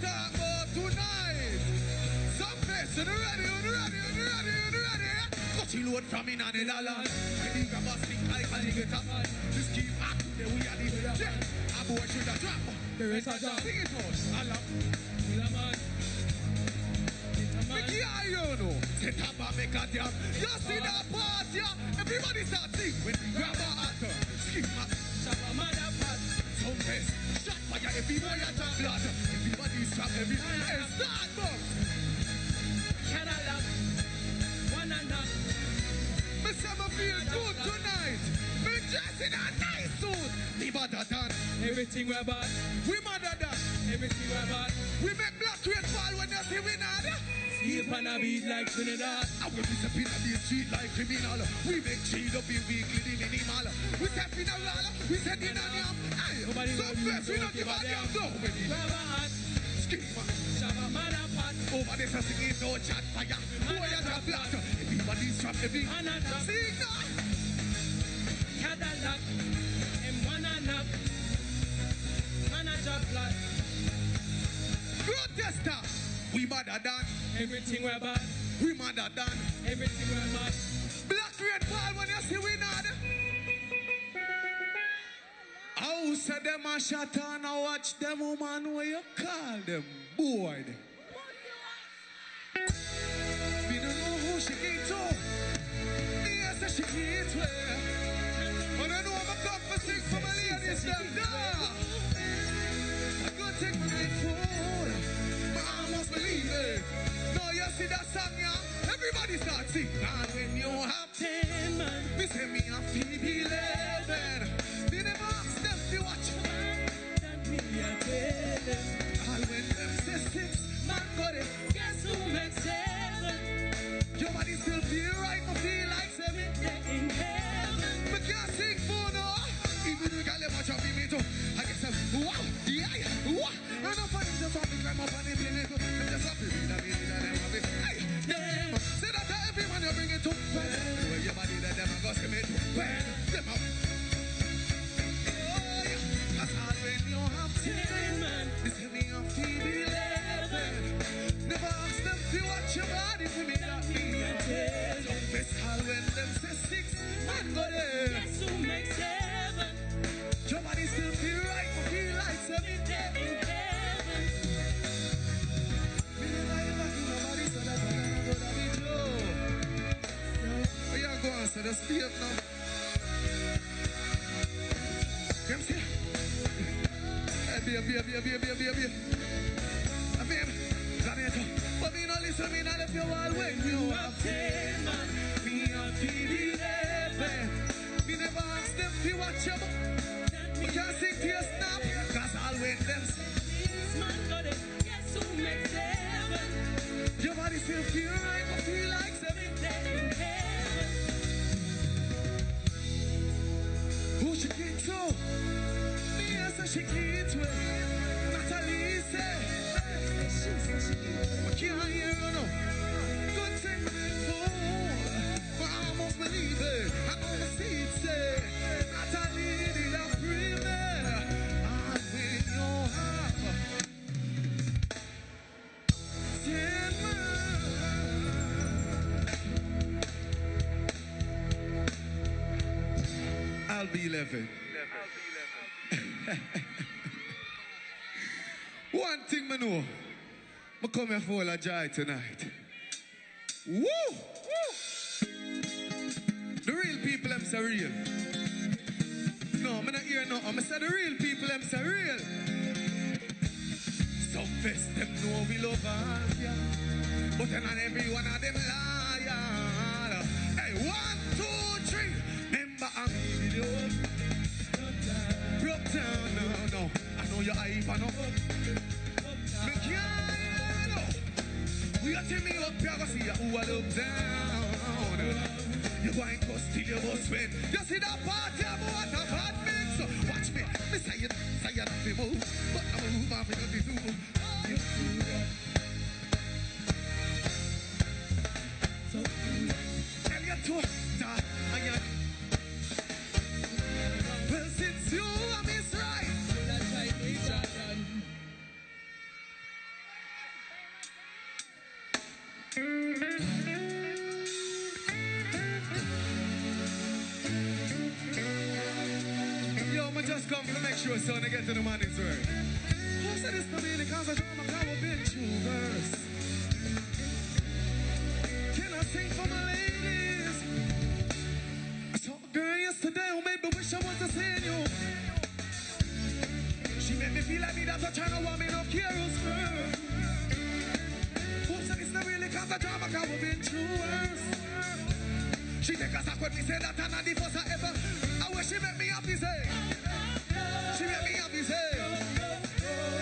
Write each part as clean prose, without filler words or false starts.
talk about tonight. Some person ready. Got you load from in on the land. Ready grab a stick like a alligator. Just keep acting the way I did. Yeah, I'm boy should have drop. The rest of them. Sing it out. Allah. Man. Make you know. Set up and make a jam. You see that part, yeah? Everybody start sing. When we grab a actor. Skip my. Shabba mother. Some face. Shot fire. Everybody a drop blood. Everybody stop. Everybody start box. Cadillac. One and up. Me say me feel good tonight. Me dressing a nice suit. Me better than everything we're bad. We madder than everything we're bad. We make black rain fall when you see we not. Sleep on a beat like Trinidad. I will be stepping on the street like criminal. We make cheat up in weekly the minimal. We say funeral. We say dinner yam. Nobody so first we don't give a damn. No, baby. Grab a hat. Skip man. Shabba mother pot. Over this a singing no chat fire. Boy a drop black. Everybody's trap every. Sing now. Cadillac. M1 and up. Man a drop blood. Protester. We madder than everything we're bad. We madder than everything we're bad. Black rain fall when you see we not. How say them a shot and I watch them woman where you call them boy. We don't know who she eat to. Me say she eat where. But I know I'm a cup for six for my ladies them there. I go take my night food. I must believe it. Now you see that song, yeah? Everybody start sing. And when you have 10 man, we say me a Phoebe 11. Did them ask them to watch? That me a tell them. And when them say 6 man got it, guess who makes 7? your body still feel right, but feel like 7. Yeah, in heaven. Me can't sing for no. Even if you got them much of me too. I guess I'm wow, yeah, wow. I know for them just want to climb up on the building too. Them just want to read a bit of them have it. Hey, them say that to everyone you bring it to. Where your body that them a go see me to. Them up. Oh yeah, that's all when you have 10 man. They say me a Phoebe 11. Never ask them to watch your body for me that me a tell. So best all when them say 6 man go there. Guess who makes 7? Your body still feel right, but feel like 7. In heaven. Me never ever give nobody so that I never go to be true. Where you going, so just stay up now. Come see. Hey, baby. But me no listen, me no left your wall when you have 10 man. Me a feel 11. Me never ask them to watch you. Me can't sing to your snap. Cause I'll wait them. This man got it. Guess who makes 7? Your body still feel right, but feel like 7. In heaven. Who she get to? Me answer she get to. Natalie say. I can't hear her no. Good thing me fool. But I almost believe it. I almost see it say. Natalie did a free me. And when you have 10 man. I'll be 11. One thing I know. I come here full of joy tonight. Woo! The real people, them say real. No, I'm not hear nothing. I say the real people, them say real. Some fest, them know we love us, yeah. But then not every one of them liar. Hey, 1, 2, 3. Remember I'm in the broke down, no. I know you're hype, I know. Me can't know. We are telling me up here, go see who I look down. You going to steal your bus when you see that party, I'm what a bad mix. Watch me, me say you nothing move, but I move off of you do. You do that. So tell you to that, well, since you are Miss Right. one to make sure son they get to the money's worth. Who said this to me? The cause I draw my car been true verse. Can I sing for my ladies? I saw a girl yesterday who made me wish I was the same you. She made me feel like me that's a China woman no care who's first. Who said it's not really cause I draw my car been true verse. She take a sack when me say that and the first I ever. I wish she make me happy say. She make me happy say.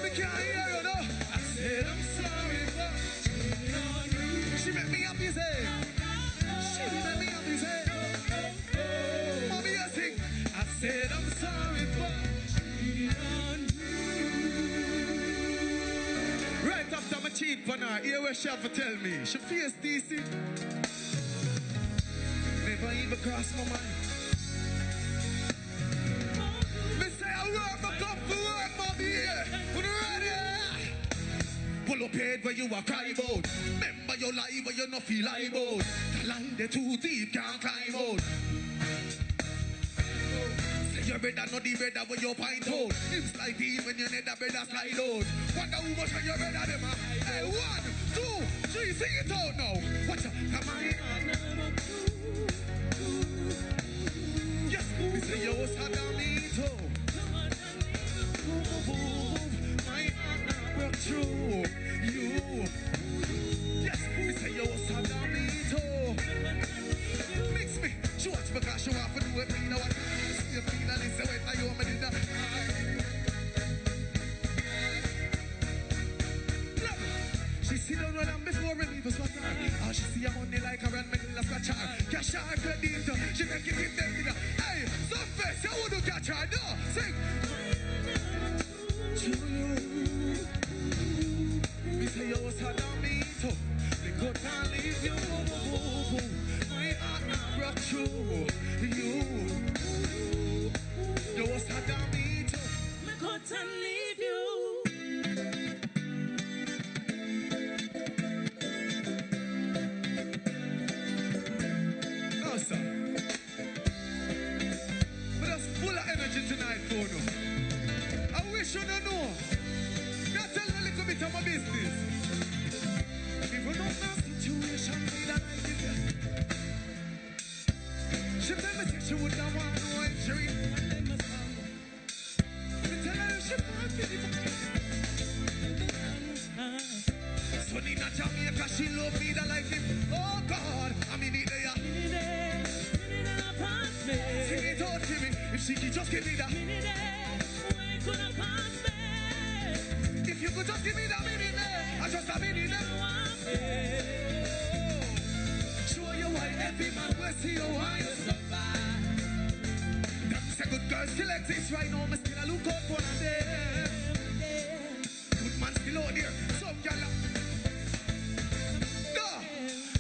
Me can't hear you no. I said I'm sorry but she make me happy say. She make me happy say. Mommy you sing. I said I'm sorry but right after my cheat for her, hear what she have to tell me. She feels DC. Never even cross my mind. Me say I work, but come for work, mommy, yeah. When you ready? Pull up head where you are cry about. Remember your life where you not feel like about. The line they too deep, can't climb out. Say your brother not the brother where you pint out. Him slide in when you need the brother slide out. Wonder how much when your brother them are. Hey, 1, 2, 3, sing it out now. Watch out, come on. Me say yo Saddamito. My heart not broke through you. Yes, me say yo Saddamito. Mix me, she watch because she want to do it. You know what? See you feel and it's the way that you want me to do. She sit down with them before we leave us for time. Oh, she see a money like her and me in the scratch her. Cash her credit, she make it in them. Hey, some face, you wouldn't catch her, no. Sing. Me say you was hard on me too. They could not leave you. My heart not broke through you. You was hard on me too. Me could not leave you. Tonight, Bono. I wish you don't know. Now tell me a little bit of my business. If you don't know situation, see that I give you. She tell me she would not want no injury. Me tell her she want to. So Nina Jamaica, she love me that like him. Oh God, I mean it there. Sing it out to me. If she could just give me that. If you could just give me that minute there. I just a minute there. Show you why every man will see you why you survive. That's a good girl still exists right now. Me still a look out for them. Good man still out there. Some girl. No.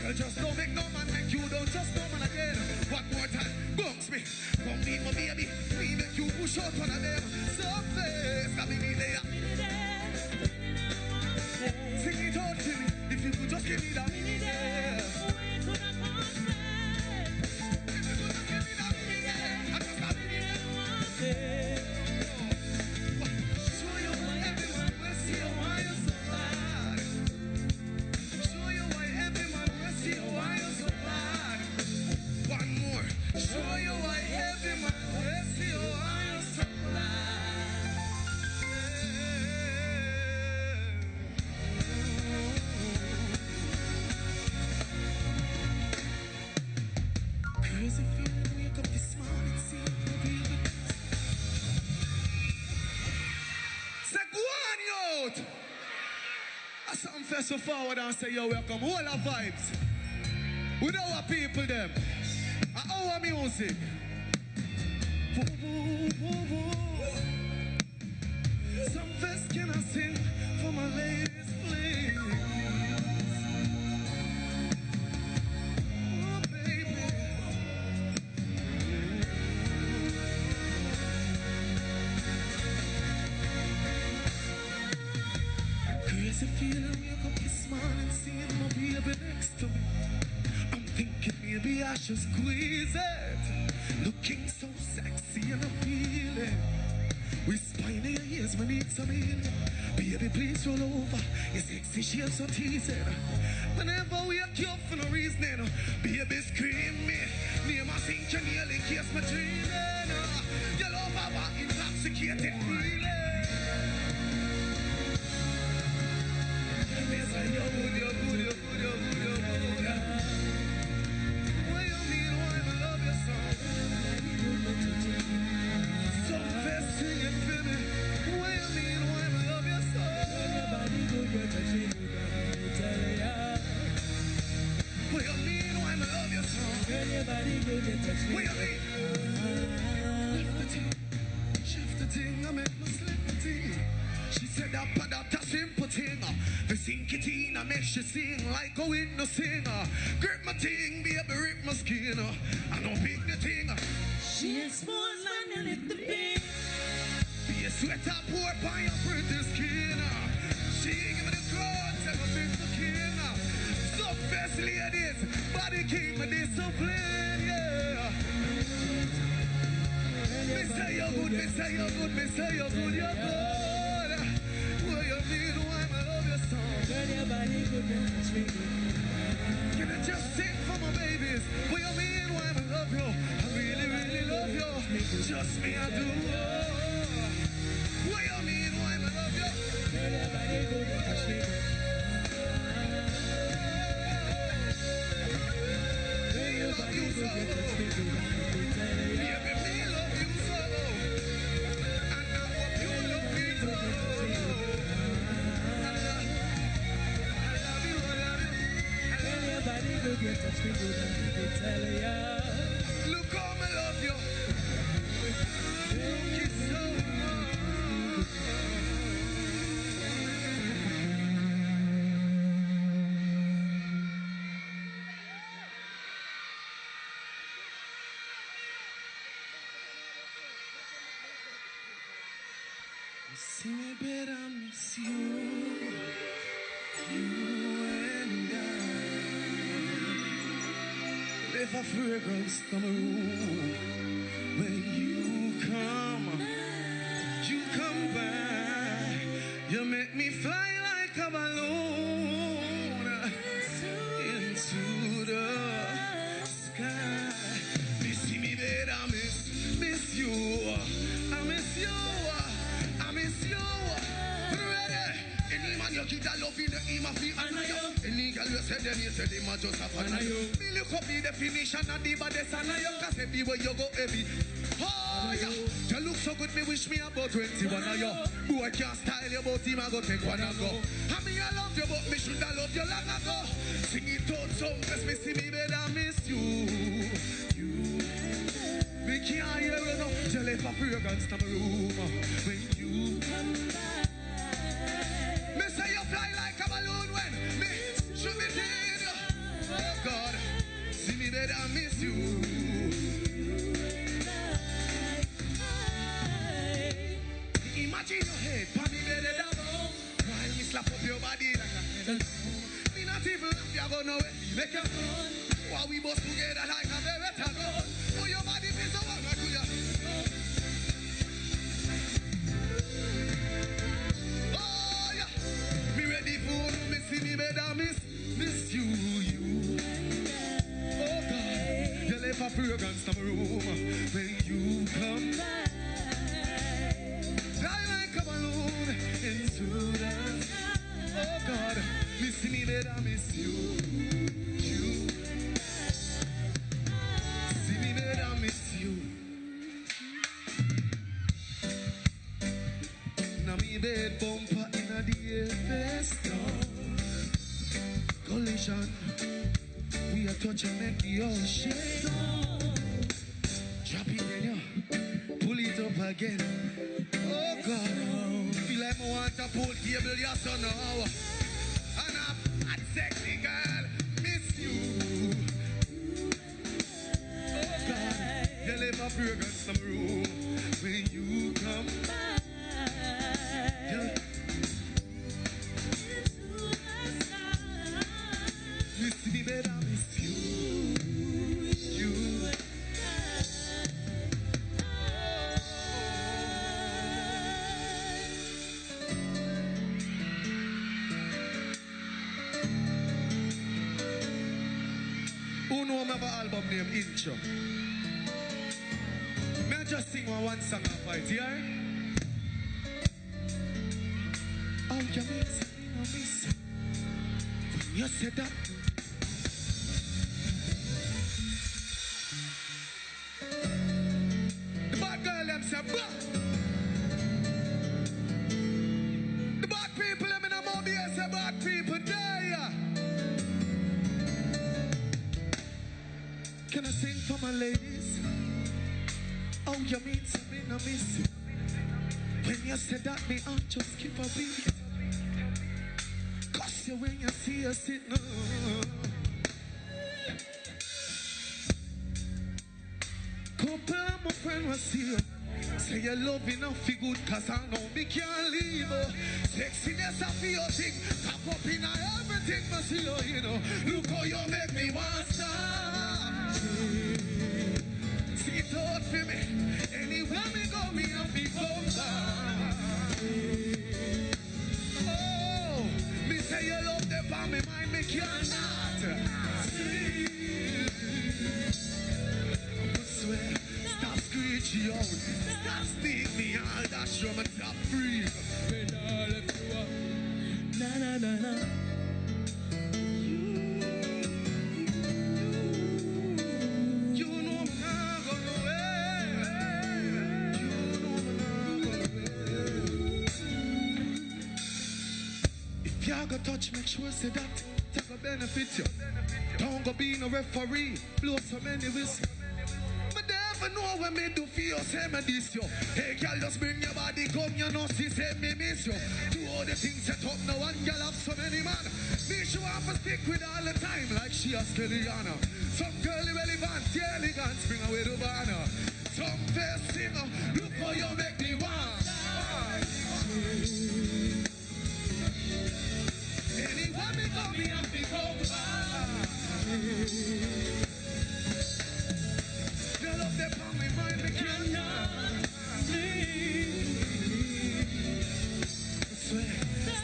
Girl just don't make no man make you don't just no man again. One more time. Bounce me, come meet my baby. We make you push out one of them. Surface, I mean there. Sing it out to me, if you could just give me that. If you could just give me that, I just have it. Show you why everyone will see you why you're so bad. Show you why everyone will see you why you're so bad. One more. Show you why every man will see you why you're so blind. Crazy feeling, wake up this morning, see you baby. Say go on, youth. I saw them first so forward and say, yo, welcome, all our vibes. With our people, them. Our music. Some first can I sing for my ladies, please? Oh, baby. Crazy feeling, wake up this morning, seeing my baby next to me. I'm thinking maybe I should squeeze it. Looking so sexy and appealing. Whisper in your ears, me need some healing. Baby, please roll over. Your sexy shape so teasing. Whenever we wake you up for no reasoning, baby scream me. Name a sink your nail in case my dreaming. Your love about intoxicated feeling. Me say you're good, you're good, you're good, you're good, you're good. What you mean, why I love you so? Some fast sing it for me. What you mean, why I love you so? Nobody good, you're touching me, tell ya. What you mean, why I love you so? Anybody good, you touch me. What you mean? Lift the thing, shift the thing, I make my slip the thing. She said that that's a simple thing. The sink it in, I make she sing like a window singer. Grip my thing, baby, rip my skin. I don't pick the thing. She exposed when you lift the beat. Be a sweater, pour by your pretty skin. She give me the crowd, tell me fix the king. Some fast ladies, body keep me discipline, yeah. Me say you're good, me say you're good, me say you're good, you're good. What you mean, why I love your song? Girl, your body good, you touch me good. Can I just sing for my babies? What you mean, why I love you? I really, really love you. Just me, I do. What you mean, why I love you? Girl, your body good, you touch me good. Girl, your body good, you touch me good. Baby, me love you so. And I hope you love me too. I love you, I love you. Girl, your body good, you touch me good, and I tell ya. Look how I love you. Thank you so much. See me better, miss you. You and I. Leave a fragrance in my room. When you come back. You make me fly like a balloon into the sky. You see me better, miss you. I miss you. I miss you. Ready? Any man you give that love in the aim of the honor. Any girl you say them, you say them are just a fan of you. Me look up the definition of the baddest and you. Cause everywhere you go heavy. Oh yeah. You look so good, me wish me about 21 of you. Boy can't style you, but him I go take one and go. I mean I love you, but me should have loved you long ago. Sing it out some, cause me see me better miss you. Me can't hear you now. You left a fragrance in my room. When you come back. Me say you fly like a balloon when me should be dead. Oh God, see me better miss you. Imagine your head, pan me better down. While me slap up your body like a head. Me not even laugh, you go nowhere. Make you run. While we both together like a Beretta gun. Oh, your body feels so wrong, I do ya. Oh, yeah. Me ready for me, see me better miss you. Oh, God. You left a fragrance in my room. When you come back. Fly like a balloon into the sky. Oh, God. Me see me better miss you. Bed bumper in a DFS collision. We are touching make the ocean. Drop it in you, pull it up again. Oh God, feel like I want to pull table, yes or no. And I'm sexy girl, miss you. Oh God, you leave a fragrance in the room when you come back. Miss me better, miss you. Who know my album name Intro? May I just sing one song off it, yeah? Oh, you mean something I miss when you said that? The bad girl them say, bah! The bad people them in a movie say bad people die. Can I sing for my ladies? Oh, you mean something I miss you when you said that me I just keep a beat. Cause you when you see us sitting couple of my friend was here. Say you love enough for good cause I know me can't leave. Sexiness I feel thing. Top up in everything I see you know. Look how you make me want to stop. See it out for me. Anywhere me go me have to come back. Oh, me say you love them on me mind me cannot see. Stop screeching out. Stop sneak me all that show me top free. When I left you up. Na na na na. You know I'm not gonna wait. You know I'm not gonna wait. If you go touch, make sure say that it's gonna benefit you. Don't go be no referee. Blow so many whistles. I know when me do for you, say me this you. Hey girl, just bring your body, come you know, see, say me miss you. Do all the things set up now and girl have so many man. Me sure have to stick with all the time like she has Kellyana. Some girl irrelevant, the elegance, bring away the banner. Some first singer, look how you make me want. Anyone me come, me have to come back. You love them on me mind, me cannot leave. I swear,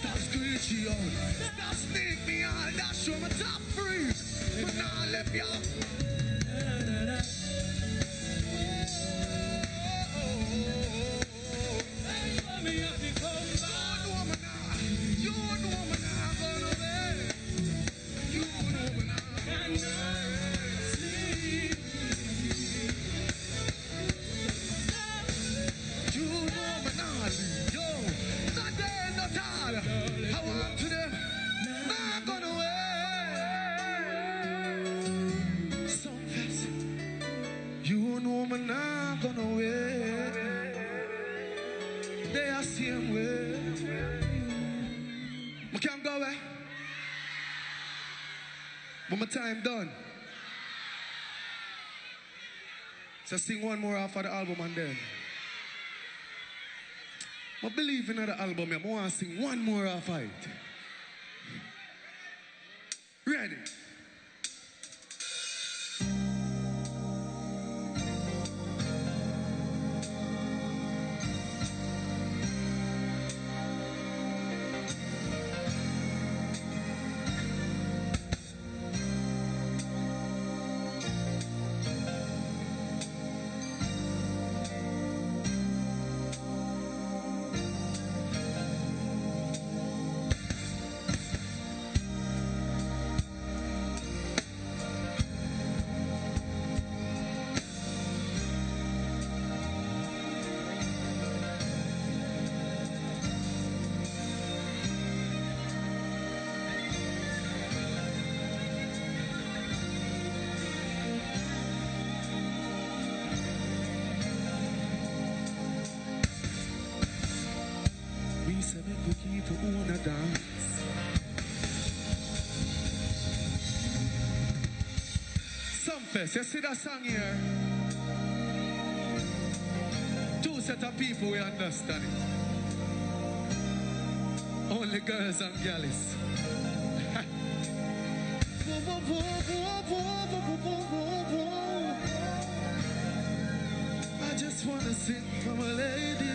stop screeching out. Stop sneak me out, that show my top free. But now I left you. Me have to come back. You know me now gonna wait. You know me now cannot sleep. You know me now, yo, not there, not all. I want to them, not gonna wait. Some face, you know me not gonna wait. They are same way. I can't go away. But my time done. So sing one more off of the album and then. I believe in the album, I want to sing one more off of it. Ready? Say me could keep on a dance. Some fest, you see that song here? Two set of people we understand it. Only girls and galleys. I just wanna sing for my ladies.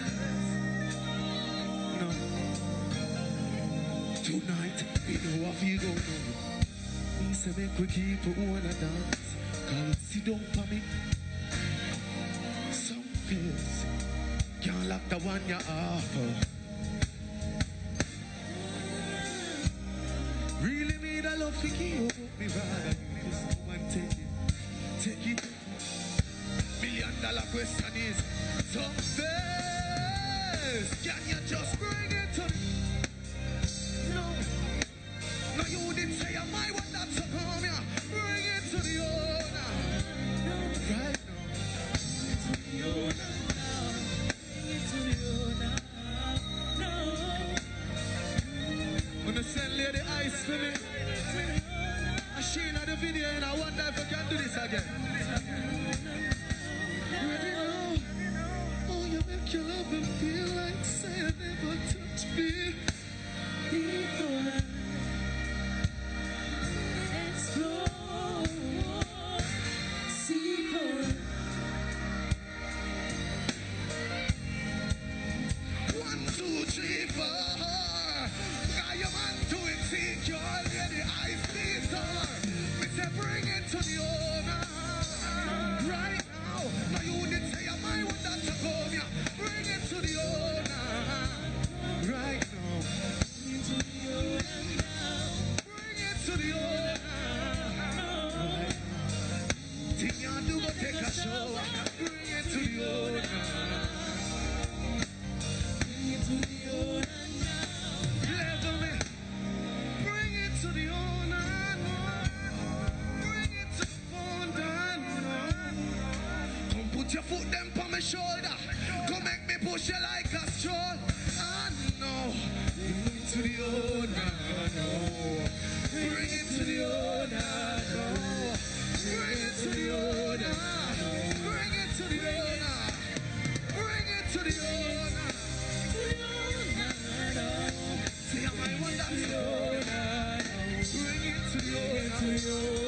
Tonight, we know what we go do. Say make we keep it on a dance. Cause sit down for me. Some pills can't lock the one you offer. Really need a love to keep me rather give me this woman take it. Take it. $1 million question is some pills. Can you just bring it to me? No. No, you didn't say I might want that to come here. Bring it to the owner. Right now. To the owner. Bring it to the owner. No. Gonna send Lady Ice for me. I seen her the video and I wonder if I can do this again. Ready now? Oh, you make your love and feel like say I never touched me. Before. Bring it to the owner right now. Now you didn't say I might want that to come here. Bring it to the owner right now. Bring it to the owner right now. Think you do go take a shower. Bring it to the owner. Bring it to the owner now. Level me. Bring it to the owner. Put your foot them on my shoulder. Come make me push you like a stroll. I know. Bring it to the owner. No. Bring it to the owner. No. Bring it to the owner. Bring it to the owner. Bring it to the owner. See how I want that to the owner. Bring it to the owner.